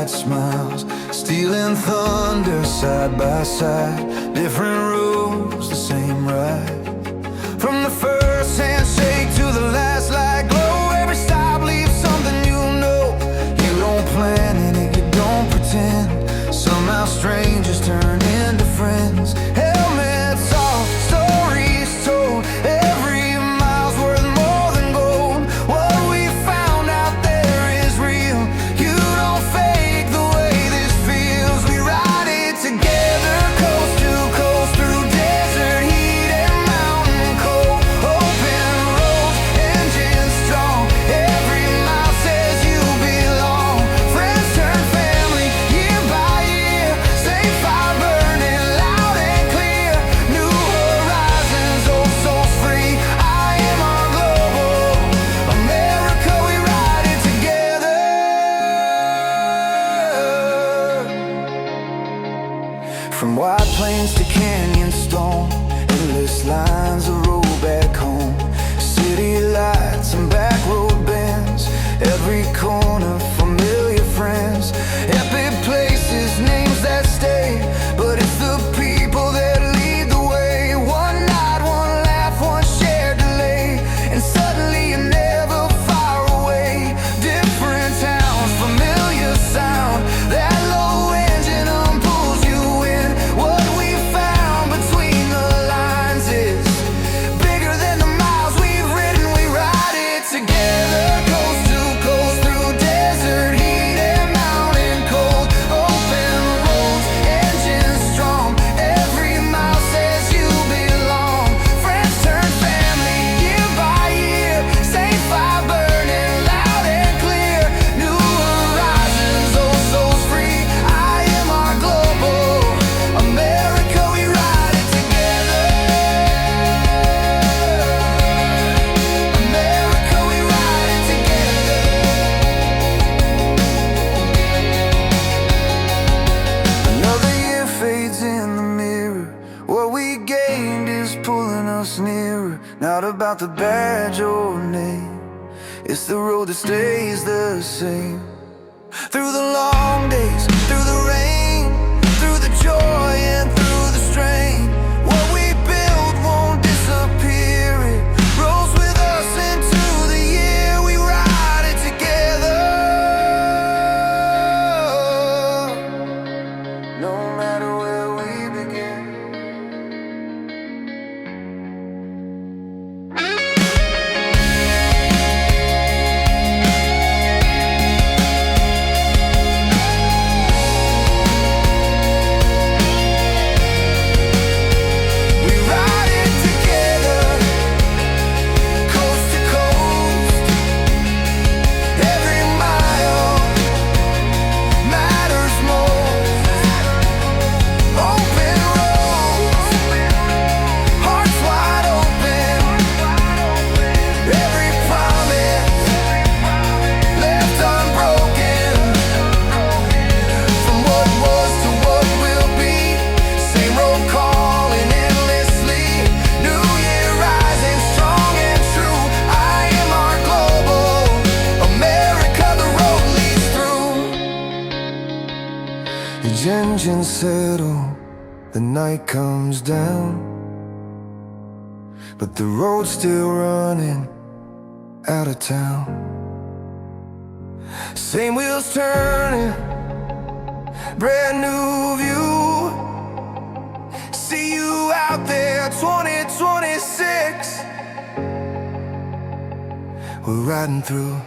bright smiles, stealing thunder side by side. Different rules, the same ride. From the first handshake to the last light glow, every stop leaves something you know. You don't plan it, you don't pretend. Somehow strangers turn into friends. Helmets off, stories told. Every mile's worth more than gold. What we found out there is real. You don't fake the way this feels. We ride it together, coast to coast, through desert heat and mountain cold. Open roads, engines strong. Every mile says you belong. Friends turn family, year by year. Same fire burning loud and clear. New horizons, oh so free. IMRGlobal America, we ride it together. From wide plains to canyon stone, endless lines of road back home. City lights and back road bends. Every corner familiar friends. Epic places, names that stay. But it's the people that lead the way. One night, one laugh, one shared delay. And suddenly you're never far away. Different towns, familiar sound. That low engine pulls you in. What we found between the lines is bigger than the miles we've ridden. We ride it together, coast to coast, through desert heat and mountain cold. Open roads, engines strong. Every mile says you belong. Friends turn family, year by year. Same fire burning loud and clear. New horizons, oh so free. IMRGlobal America, we ride it together. America, we ride it together. Another year fades in the mirror. What we gained is pulling us nearer. Not about the badge or name, it's the road that stays the same. Through the long days, through the rain, through the joy and through the strain. What we build won't disappear. It rolls with us into the year. We ride it together. No matter where we begin. We ride it together, coast to coast. Every mile matters most. Open roads, hearts wide open. Every promise left unbroken. From what was to what will be. Same road calling endlessly. New year rising strong and true. IMRGlobal America, the road leads through. Each engine settle, the night comes down, but the road's still running out of town. Same wheels turning, brand new view. See you out there, 2026. We're riding through.